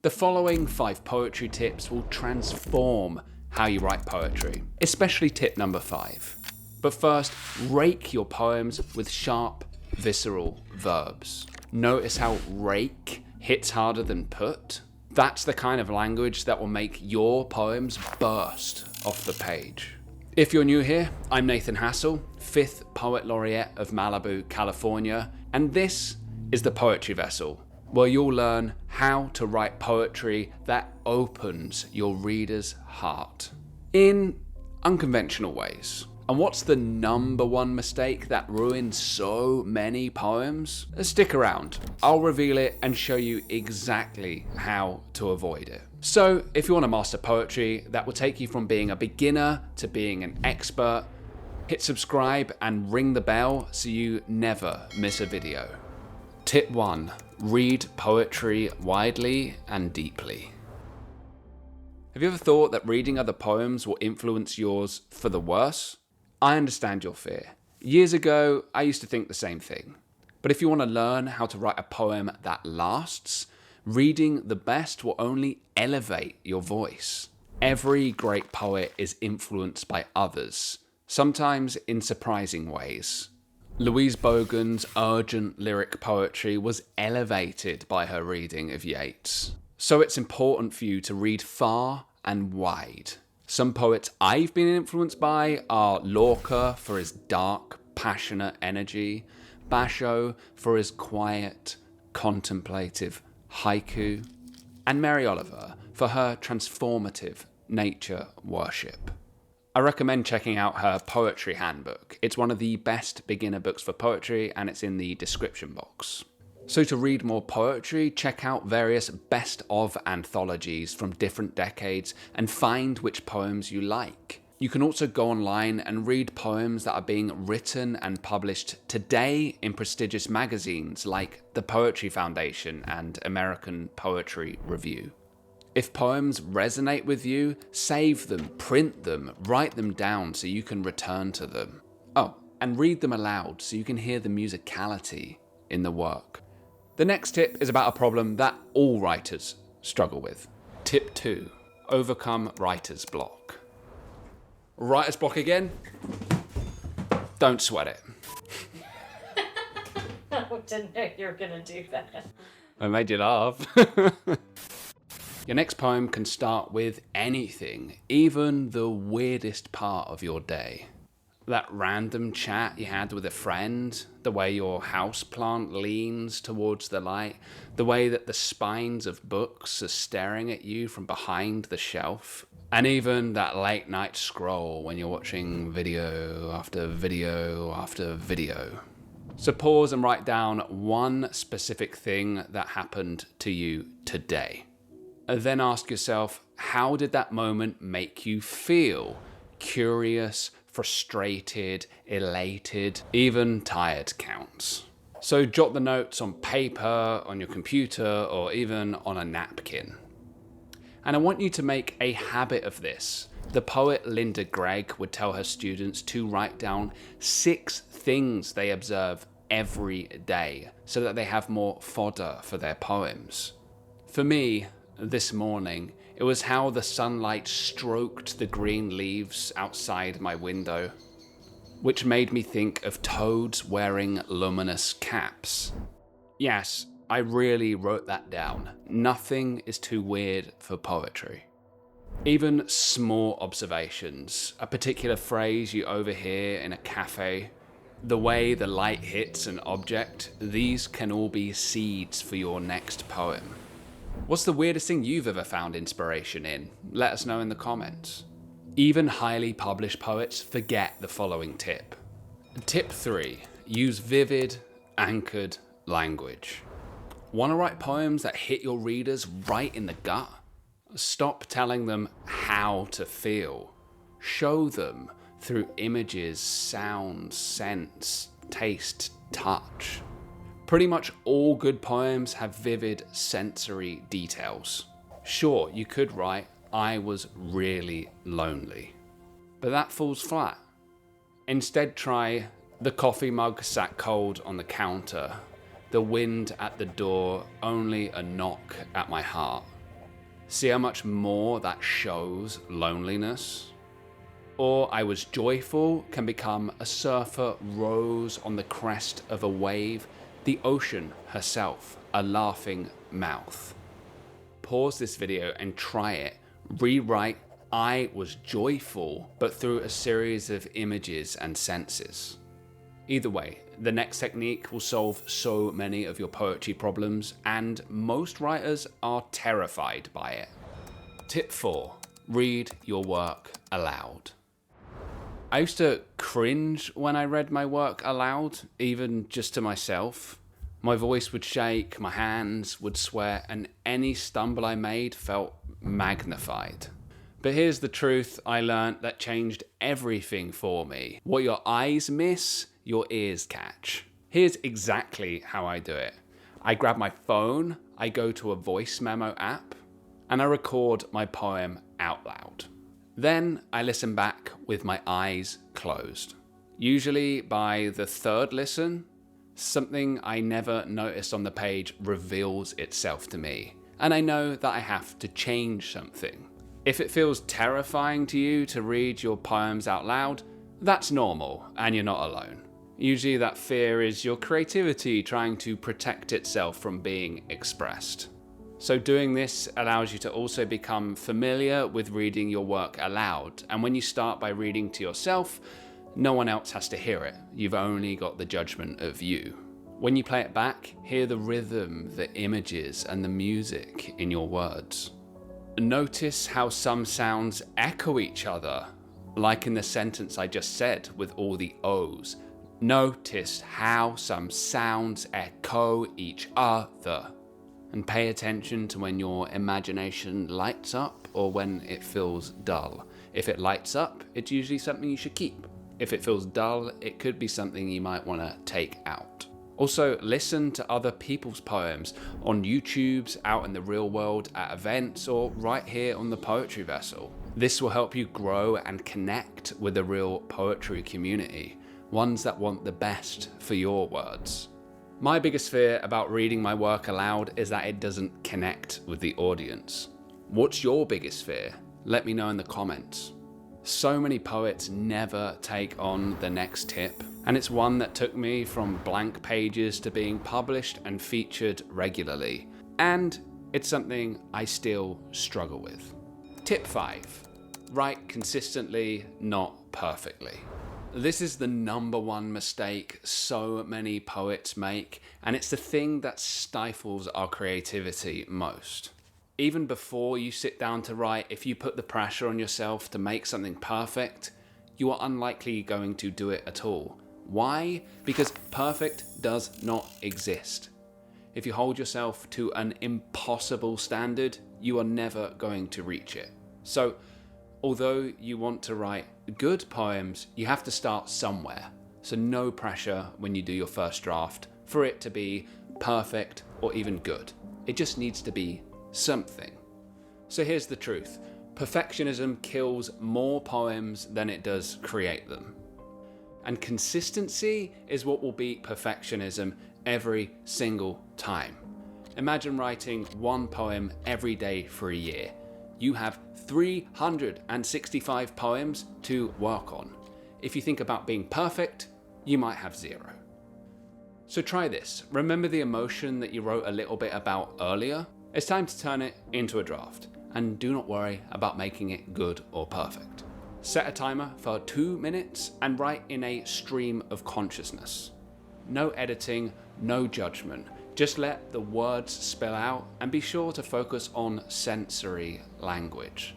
The following 5 poetry tips will transform how you write poetry, especially tip number 5. But first, rake your poems with sharp, visceral verbs. Notice how rake hits harder than put? That's the kind of language that will make your poems burst off the page. If you're new here, I'm Nathan Hassall, 5th Poet Laureate of Malibu, California, and this is the Poetry Vessel, where you'll learn how to write poetry that opens your reader's heart in unconventional ways. And what's the number one mistake that ruins so many poems? Stick around. I'll reveal it and show you exactly how to avoid it. So, if you want to master poetry that will take you from being a beginner to being an expert, hit subscribe and ring the bell so you never miss a video. Tip 1. Read poetry widely and deeply. Have you ever thought that reading other poems will influence yours for the worse? I understand your fear. Years ago, I used to think the same thing. But if you want to learn how to write a poem that lasts, reading the best will only elevate your voice. Every great poet is influenced by others, sometimes in surprising ways. Louise Bogan's urgent lyric poetry was elevated by her reading of Yeats. So it's important for you to read far and wide. Some poets I've been influenced by are Lorca for his dark, passionate energy, Basho for his quiet, contemplative haiku, and Mary Oliver for her transformative nature worship. I recommend checking out her poetry handbook. It's one of the best beginner books for poetry, and it's in the description box. So to read more poetry, check out various best of anthologies from different decades and find which poems you like. You can also go online and read poems that are being written and published today in prestigious magazines like the Poetry Foundation and American Poetry Review. If poems resonate with you, save them, print them, write them down so you can return to them. Oh, and read them aloud so you can hear the musicality in the work. The next tip is about a problem that all writers struggle with. Tip 2. Overcome writer's block. Writer's block again? Don't sweat it. I didn't know you were going to do that. I made you laugh. Your next poem can start with anything, even the weirdest part of your day. That random chat you had with a friend, the way your houseplant leans towards the light, the way that the spines of books are staring at you from behind the shelf, and even that late night scroll when you're watching video after video after video. So pause and write down one specific thing that happened to you today. And then ask yourself, how did that moment make you feel? Curious, frustrated, elated, even tired counts. So jot the notes on paper, on your computer, or even on a napkin. And I want you to make a habit of this. The poet Linda Gregg would tell her students to write down 6 things they observe every day so that they have more fodder for their poems. For me, this morning, it was how the sunlight stroked the green leaves outside my window, which made me think of toads wearing luminous caps. Yes, I really wrote that down. Nothing is too weird for poetry. Even small observations, a particular phrase you overhear in a cafe, the way the light hits an object, these can all be seeds for your next poem. What's the weirdest thing you've ever found inspiration in? Let us know in the comments. Even highly published poets forget the following tip. Tip 3. Use vivid, anchored language. Want to write poems that hit your readers right in the gut? Stop telling them how to feel. Show them through images, sounds, scents, taste, touch. Pretty much all good poems have vivid sensory details. Sure, you could write, I was really lonely. But that falls flat. Instead try, the coffee mug sat cold on the counter, the wind at the door, only a knock at my heart. See how much more that shows loneliness? Or I was joyful can become a surfer rose on the crest of a wave, the ocean herself, a laughing mouth. Pause this video and try it. Rewrite I was joyful, but through a series of images and senses. Either way, the next technique will solve so many of your poetry problems, and most writers are terrified by it. Tip 4. Read your work aloud. I used to cringe when I read my work aloud, even just to myself. My voice would shake, my hands would sweat, and any stumble I made felt magnified. But here's the truth I learnt that changed everything for me. What your eyes miss, your ears catch. Here's exactly how I do it. I grab my phone, I go to a voice memo app, and I record my poem out loud. Then I listen back with my eyes closed. Usually by the third listen, something I never noticed on the page reveals itself to me, and I know that I have to change something. If it feels terrifying to you to read your poems out loud, that's normal, and you're not alone. Usually that fear is your creativity trying to protect itself from being expressed. So doing this allows you to also become familiar with reading your work aloud, and when you start by reading to yourself, no one else has to hear it. You've only got the judgment of you. When you play it back, hear the rhythm, the images, and the music in your words. Notice how some sounds echo each other, like in the sentence I just said with all the O's. Notice how some sounds echo each other. And pay attention to when your imagination lights up or when it feels dull. If it lights up, it's usually something you should keep. If it feels dull, it could be something you might want to take out. Also, listen to other people's poems on YouTube's, out in the real world, at events, or right here on the Poetry Vessel. This will help you grow and connect with a real poetry community, ones that want the best for your words. My biggest fear about reading my work aloud is that it doesn't connect with the audience. What's your biggest fear? Let me know in the comments. So many poets never take on the next tip, and it's one that took me from blank pages to being published and featured regularly. And it's something I still struggle with. Tip 5. Write consistently, not perfectly. This is the #1 mistake so many poets make, and it's the thing that stifles our creativity most. Even before you sit down to write, if you put the pressure on yourself to make something perfect, you are unlikely going to do it at all. Why? Because perfect does not exist. If you hold yourself to an impossible standard, you are never going to reach it. So, although you want to write good poems, you have to start somewhere. So no pressure when you do your first draft for it to be perfect or even good. It just needs to be something. So here's the truth. Perfectionism kills more poems than it does create them. And consistency is what will beat perfectionism every single time. Imagine writing one poem every day for a year. You have 365 poems to work on. If you think about being perfect, you might have 0. So try this. Remember the emotion that you wrote a little bit about earlier? It's time to turn it into a draft. And do not worry about making it good or perfect. Set a timer for 2 minutes and write in a stream of consciousness. No editing, no judgment. Just let the words spill out and be sure to focus on sensory language.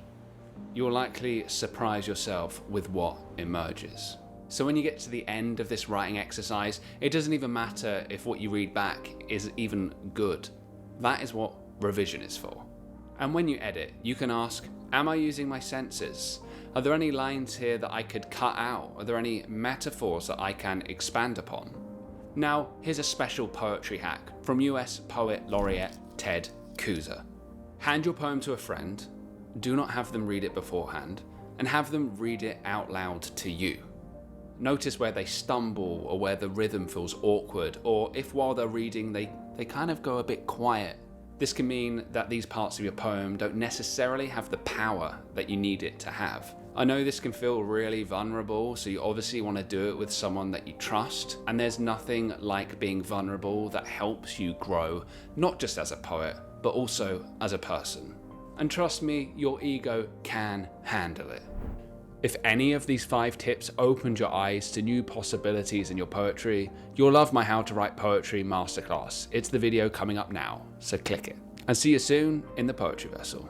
You will likely surprise yourself with what emerges. So when you get to the end of this writing exercise, it doesn't even matter if what you read back is even good. That is what revision is for. And when you edit, you can ask, am I using my senses? Are there any lines here that I could cut out? Are there any metaphors that I can expand upon? Now, here's a special poetry hack from US poet laureate Ted Kooser. Hand your poem to a friend, do not have them read it beforehand, and have them read it out loud to you. Notice where they stumble or where the rhythm feels awkward, or if while they're reading they kind of go a bit quiet. This can mean that these parts of your poem don't necessarily have the power that you need it to have. I know this can feel really vulnerable, so you obviously want to do it with someone that you trust, and there's nothing like being vulnerable that helps you grow, not just as a poet, but also as a person. And trust me, your ego can handle it. If any of these 5 tips opened your eyes to new possibilities in your poetry, you'll love my How to Write Poetry Masterclass. It's the video coming up now, so click it. And see you soon in the Poetry Vessel.